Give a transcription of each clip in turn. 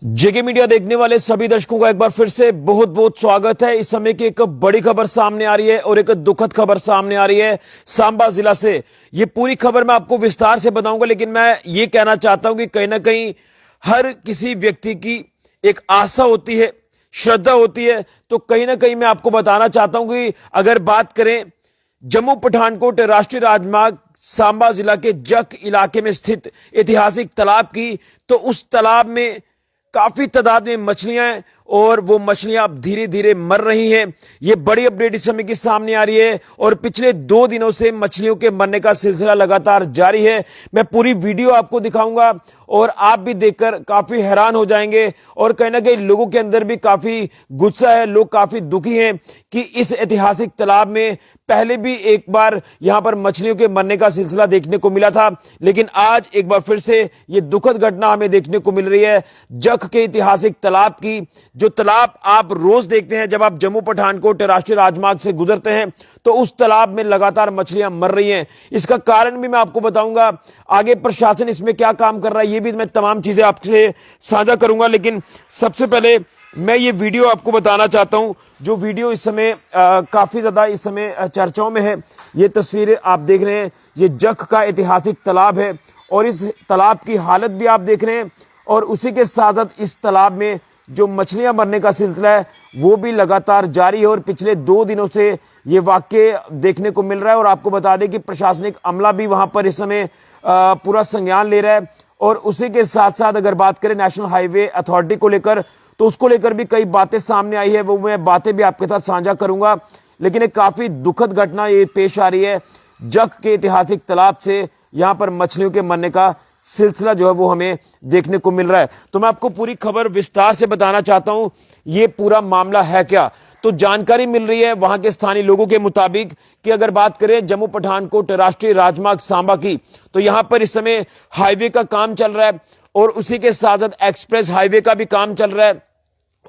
जेके media देखने वाले सभी दर्शकों का एक बार फिर से बहुत बहुत स्वागत है। इस समय की एक बड़ी खबर सामने आ रही है और एक दुखद खबर सामने आ रही है सांबा जिला से। ये पूरी खबर मैं आपको विस्तार से बताऊंगा, लेकिन मैं ये कहना चाहता हूं कि कहीं ना कहीं हर किसी व्यक्ति की एक आशा होती है, श्रद्धा होती है। तो कहीं ना कहीं मैं आपको बताना चाहता हूं कि अगर बात करें जम्मू पठानकोट राष्ट्रीय राजमार्ग सांबा जिला के जख इलाके में स्थित ऐतिहासिक तालाब की, तो उस तालाब में काफी तादाद में मछलियां हैं और वो मछलियां अब धीरे धीरे मर रही हैं। ये बड़ी अपडेट इस समय की सामने आ रही है और पिछले 2 दिनों से मछलियों के मरने का सिलसिला लगातार जारी है। मैं पूरी वीडियो आपको दिखाऊंगा और आप भी देखकर काफी हैरान हो जाएंगे और कहीं ना कहीं लोगों के अंदर भी काफी गुस्सा है। लोग काफी दुखी हैं कि इस ऐतिहासिक तालाब में पहले भी एक बार यहां पर मछलियों के मरने का सिलसिला देखने को मिला था, लेकिन आज एक बार फिर से ये दुखद घटना हमें देखने को मिल रही है जख के ऐतिहासिक तालाब की। जो तालाब आप रोज देखते हैं जब आप जम्मू पठानकोट राष्ट्रीय राजमार्ग से गुजरते हैं, तो उस तालाब में लगातार मछलियां मर रही हैं। इसका कारण भी मैं आपको बताऊंगा, आगे प्रशासन इसमें क्या काम कर रहा है ये भी मैं तमाम चीजें आपसे साझा करूंगा। लेकिन सबसे पहले मैं ये वीडियो आपको बताना चाहता हूं, जो वीडियो इस समय काफी ज्यादा इस समय चर्चाओं में है। ये तस्वीरें आप देख रहे हैं, ये जख का ऐतिहासिक तालाब है और इस तालाब की हालत भी आप देख रहे हैं और उसी के साथ साथ इस तालाब में जो मछलियां मरने का सिलसिला है वो भी लगातार जारी है और पिछले 2 दिनों से ये वाकये देखने को मिल रहा है। और आपको बता दें कि प्रशासनिक अमला भी वहां पर इस समय पूरा संज्ञान ले रहा है और उसी के साथ साथ अगर बात करें नेशनल हाईवे अथॉरिटी को लेकर, तो उसको लेकर भी कई बातें सामने आई है, वो मैं बातें भी आपके साथ साझा करूंगा। लेकिन एक काफी दुखद घटना ये पेश आ रही है जख के ऐतिहासिक तालाब से। यहां पर मछलियों के मरने का सिलसिला जो है वो हमें देखने को मिल रहा है। तो मैं आपको पूरी खबर विस्तार से बताना चाहता हूं ये पूरा मामला है क्या। तो जानकारी मिल रही है वहां के स्थानीय लोगों के मुताबिक कि अगर बात करें जम्मू पठानकोट राष्ट्रीय राजमार्ग सांबा की, तो यहां पर इस समय हाईवे का काम चल रहा है और उसी के साथ साथ एक्सप्रेस हाईवे का भी काम चल रहा है।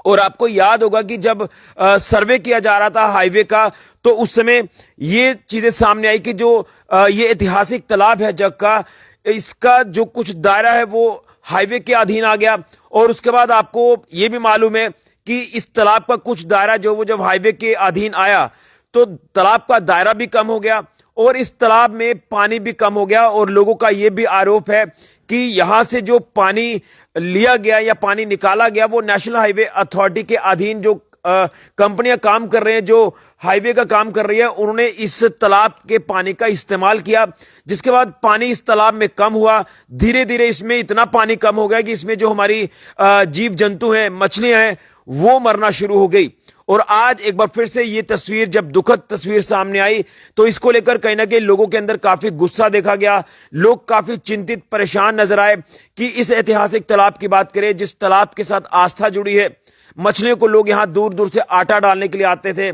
और आपको याद होगा कि जब सर्वे किया जा रहा था हाईवे का, तो उस समय ये चीजें सामने आई कि जो ये ऐतिहासिक तालाब है जग का, इसका जो कुछ दायरा है वो हाईवे के अधीन आ गया। और उसके बाद आपको ये भी मालूम है कि इस तालाब का कुछ दायरा जो वो जब हाईवे के अधीन आया तो तालाब का दायरा भी कम हो गया और इस तालाब में पानी भी कम हो गया। और लोगों का ये भी आरोप है कि यहां से जो पानी लिया गया या पानी निकाला गया वो नेशनल हाईवे अथॉरिटी के अधीन जो कंपनियां काम कर रहे हैं, जो हाईवे का काम कर रही है, उन्होंने इस तालाब के पानी का इस्तेमाल किया, जिसके बाद पानी इस तालाब में कम हुआ। धीरे धीरे इसमें इतना पानी कम हो गया कि इसमें जो हमारी जीव जंतु हैं, मछलियां हैं, वो मरना शुरू हो गई। और आज एक बार फिर से ये तस्वीर, जब दुखद तस्वीर सामने आई, तो इसको लेकर कहीं ना कहीं लोगों के अंदर काफी गुस्सा देखा गया। लोग काफी चिंतित, परेशान नजर आए कि इस ऐतिहासिक तालाब की बात करें, जिस तालाब के साथ आस्था जुड़ी है, मछलियों को लोग यहां दूर दूर से आटा डालने के लिए आते थे,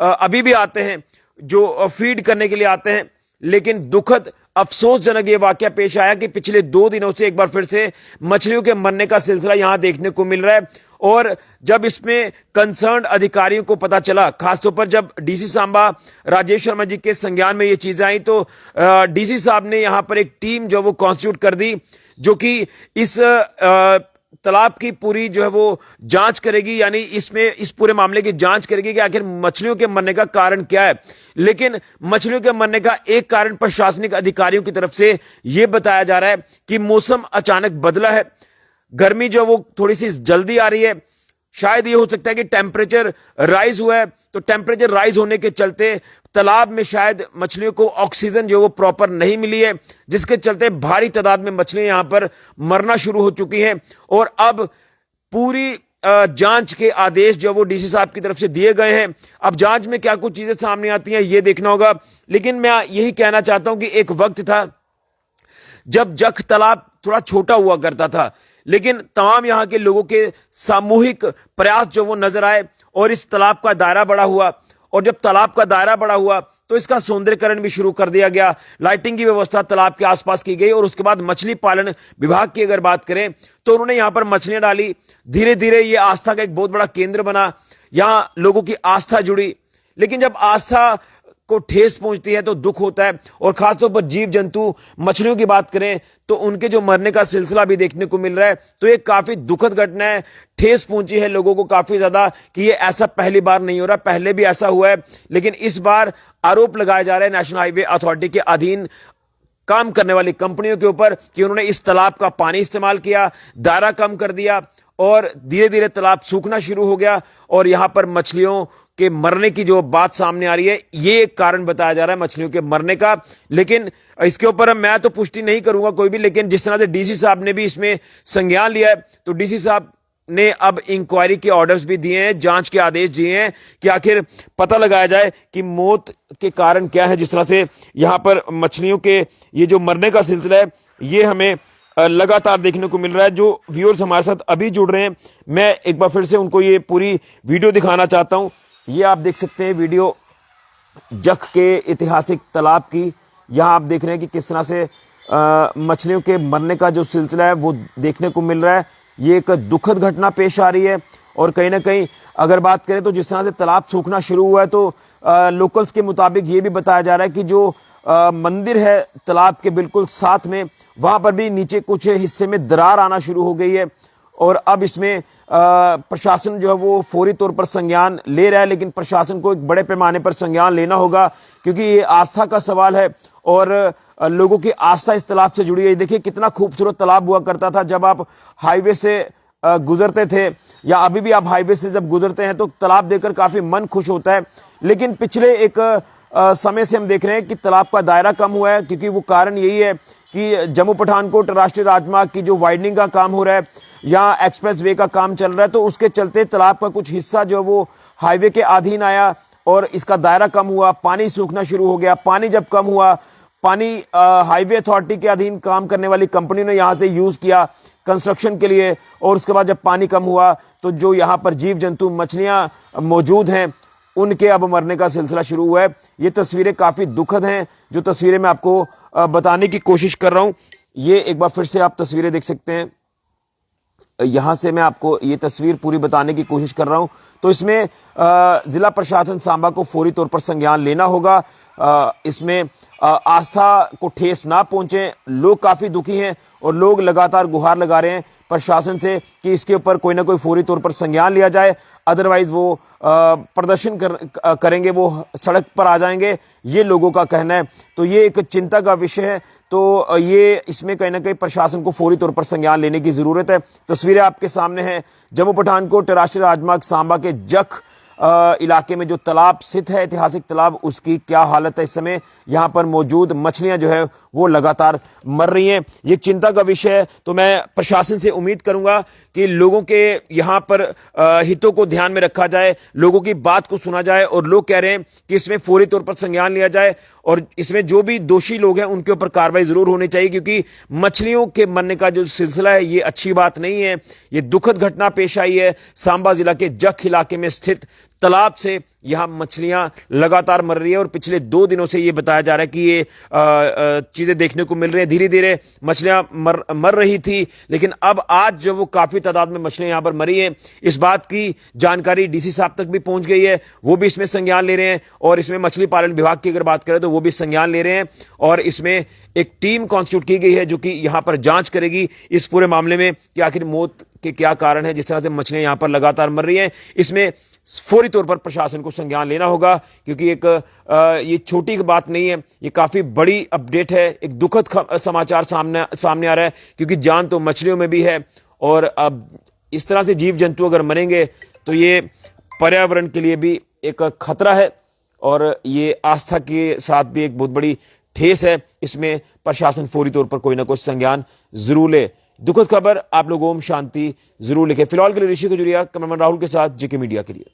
अभी भी आते हैं, जो फीड करने के लिए आते हैं। लेकिन दुखद अफसोसजनक ये वाकया पेश आया कि पिछले 2 दिनों से एक बार फिर से मछलियों के मरने का सिलसिला यहां देखने को मिल रहा है। और जब इसमें कंसर्न अधिकारियों को पता चला, खासतौर पर जब डीसी सांबा राजेश शर्मा जी के संज्ञान में ये चीजें आई, तो डीसी साहब ने यहां पर एक टीम जो वो कॉन्स्टिट्यूट कर दी, जो कि इस तालाब की पूरी जो है वो जांच करेगी, यानी इसमें इस पूरे मामले की जांच करेगी कि आखिर मछलियों के मरने का कारण क्या है। लेकिन मछलियों के मरने का एक कारण प्रशासनिक अधिकारियों की तरफ से यह बताया जा रहा है कि मौसम अचानक बदला है, गर्मी जो वो थोड़ी सी जल्दी आ रही है। शायद ये हो सकता है कि टेम्परेचर राइज हुआ है, तो टेम्परेचर राइज होने के चलते तालाब में शायद मछलियों को ऑक्सीजन जो वो प्रॉपर नहीं मिली है, जिसके चलते भारी तादाद में मछलियां यहां पर मरना शुरू हो चुकी हैं। और अब पूरी जांच के आदेश जो वो डीसी साहब की तरफ से दिए गए हैं। अब जांच में क्या कुछ चीजें सामने आती हैं ये देखना होगा। लेकिन मैं यही कहना चाहता हूं कि एक वक्त था जब जख तालाब थोड़ा छोटा हुआ करता था, लेकिन तमाम यहां के लोगों के सामूहिक प्रयास जो वो नजर आए और इस तालाब का दायरा बड़ा हुआ। और जब तालाब का दायरा बड़ा हुआ तो इसका सौंदर्यकरण भी शुरू कर दिया गया, लाइटिंग की व्यवस्था तालाब के आसपास की गई। और उसके बाद मछली पालन विभाग की अगर बात करें तो उन्होंने यहां पर मछलियां डाली। धीरे धीरे ये आस्था का एक बहुत बड़ा केंद्र बना, यहां लोगों की आस्था जुड़ी। लेकिन जब आस्था को ठेस पहुंचती है तो दुख होता है। और खासतौर पर जीव जंतु मछलियों की बात करें तो उनके जो मरने का सिलसिला भी देखने को मिल रहा है, तो ये काफी दुखद घटना है। ठेस पहुंची है लोगों को काफी ज्यादा कि ये ऐसा पहली बार नहीं हो रहा, पहले भी ऐसा हुआ है, लेकिन इस बार आरोप लगाया जा रहा है नेशनल हाईवे अथॉरिटी के अधीन काम करने वाली कंपनियों के ऊपर कि उन्होंने इस तालाब का पानी इस्तेमाल किया, दायरा कम कर दिया और धीरे धीरे तालाब सूखना शुरू हो गया और यहां पर मछलियों के मरने की जो बात सामने आ रही है, ये एक कारण बताया जा रहा है मछलियों के मरने का। लेकिन इसके ऊपर मैं तो पुष्टि नहीं करूंगा कोई भी, लेकिन जिस तरह से डीसी साहब ने भी इसमें संज्ञान लिया है, तो डीसी साहब ने अब इंक्वायरी के ऑर्डर्स भी दिए हैं, जांच के आदेश दिए हैं कि आखिर पता लगाया जाए कि मौत के कारण क्या है। जिस तरह से यहां पर मछलियों के ये जो मरने का सिलसिला है, ये हमें लगातार देखने को मिल रहा है। जो व्यूअर्स हमारे साथ अभी जुड़ रहे हैं, मैं एक बार फिर से उनको ये पूरी वीडियो दिखाना चाहता हूं। ये आप देख सकते हैं वीडियो जख के ऐतिहासिक तालाब की। यहां आप देख रहे हैं कि किस तरह से मछलियों के मरने का जो सिलसिला है वो देखने को मिल रहा है। ये एक दुखद घटना पेश आ रही है और कहीं ना कहीं अगर बात करें तो जिस तरह से तालाब सूखना शुरू हुआ है, तो लोकल्स के मुताबिक ये भी बताया जा रहा है कि जो मंदिर है तालाब के बिल्कुल साथ में, वहां पर भी नीचे कुछ हिस्से में दरार आना शुरू हो गई है और अब इसमें प्रशासन जो है वो फौरी तौर पर संज्ञान ले रहा है। लेकिन प्रशासन को एक बड़े पैमाने पर संज्ञान लेना होगा क्योंकि ये आस्था का सवाल है और लोगों की आस्था इस तालाब से जुड़ी है। देखिए कितना खूबसूरत तालाब हुआ करता था जब आप हाईवे से गुजरते थे, या अभी भी आप हाईवे से जब गुजरते हैं तो तालाब देखकर काफी मन खुश होता है। लेकिन पिछले एक समय से हम देख रहे हैं कि तालाब का दायरा कम हुआ है, क्योंकि वो कारण यही है कि जम्मू पठानकोट राष्ट्रीय राजमार्ग की जो वाइडनिंग का काम हो रहा है या एक्सप्रेस वे का काम चल रहा है, तो उसके चलते तालाब का कुछ हिस्सा जो है वो हाईवे के अधीन आया और इसका दायरा कम हुआ, पानी सूखना शुरू हो गया। पानी जब कम हुआ, पानी हाईवे अथॉरिटी के अधीन काम करने वाली कंपनी ने यहां से यूज किया कंस्ट्रक्शन के लिए, और उसके बाद जब पानी कम हुआ तो जो यहां पर जीव जंतु मछलियां मौजूद हैं उनके अब मरने का सिलसिला शुरू हुआ है। ये तस्वीरें काफी दुखद हैं, जो तस्वीरें मैं आपको बताने की कोशिश कर रहा हूं। ये एक बार फिर से आप तस्वीरें देख सकते हैं, यहां से मैं आपको ये तस्वीर पूरी बताने की कोशिश कर रहा हूं। तो इसमें जिला प्रशासन सांबा को फौरी तौर पर संज्ञान लेना होगा। इसमें आस्था को ठेस ना पहुंचे, लोग काफी दुखी हैं और लोग लगातार गुहार लगा रहे हैं प्रशासन से कि इसके ऊपर कोई ना कोई फौरी तौर पर संज्ञान लिया जाए, अदरवाइज वो प्रदर्शन करेंगे, वो सड़क पर आ जाएंगे, ये लोगों का कहना है। तो ये एक चिंता का विषय है, तो ये इसमें कहीं ना कहीं प्रशासन को फौरी तौर पर संज्ञान लेने की जरूरत है। तस्वीरें आपके सामने हैं जम्मू पठानकोट राष्ट्रीय राजमार्ग सांबा के जख इलाके में जो तालाब स्थित है, ऐतिहासिक तालाब, उसकी क्या हालत है इस समय। यहां पर मौजूद मछलियां जो है वो लगातार मर रही हैं, ये चिंता का विषय है। तो मैं प्रशासन से उम्मीद करूंगा कि लोगों के यहां पर हितों को ध्यान में रखा जाए, लोगों की बात को सुना जाए, और लोग कह रहे हैं कि इसमें फौरी तौर पर संज्ञान लिया जाए और इसमें जो भी दोषी लोग हैं उनके ऊपर कार्रवाई जरूर होनी चाहिए, क्योंकि मछलियों के मरने का जो सिलसिला है ये अच्छी बात नहीं है। ये दुखद घटना पेश आई है सांबा जिला के जख इलाके में स्थित तालाब से। यहां मछलियां लगातार मर रही है और पिछले 2 दिनों से ये बताया जा रहा है कि ये चीजें देखने को मिल रही है। धीरे धीरे मछलियां मर रही थी, लेकिन अब आज जो वो काफी तादाद में मछलियां यहां पर मरी हैं, इस बात की जानकारी डीसी साहब तक भी पहुंच गई है, वो भी इसमें संज्ञान ले रहे हैं। और इसमें मछली पालन विभाग की अगर बात करें तो वो भी संज्ञान ले रहे हैं और इसमें एक टीम कॉन्स्टिट्यूट की गई है जो कि यहां पर जांच करेगी इस पूरे मामले में कि आखिर मौत के क्या कारण है। जिस तरह से मछलियां यहां पर लगातार मर रही हैं, इसमें फौरी तौर पर प्रशासन को संज्ञान लेना होगा, क्योंकि एक ये छोटी बात नहीं है, ये काफी बड़ी अपडेट है। एक दुखद समाचार सामने आ रहा है, क्योंकि जान तो मछलियों में भी है और अब इस तरह से जीव जंतु अगर मरेंगे तो ये पर्यावरण के लिए भी एक खतरा है और ये आस्था के साथ भी एक बहुत बड़ी ठेस है। इसमें प्रशासन फौरी तौर पर कोई ना कोई संज्ञान जरूर ले। दुखद खबर, आप लोग ओम शांति जरूर लिखें। फिलहाल के लिए ऋषि खजुरिया, कैमरामैन राहुल के साथ जेके मीडिया के लिए।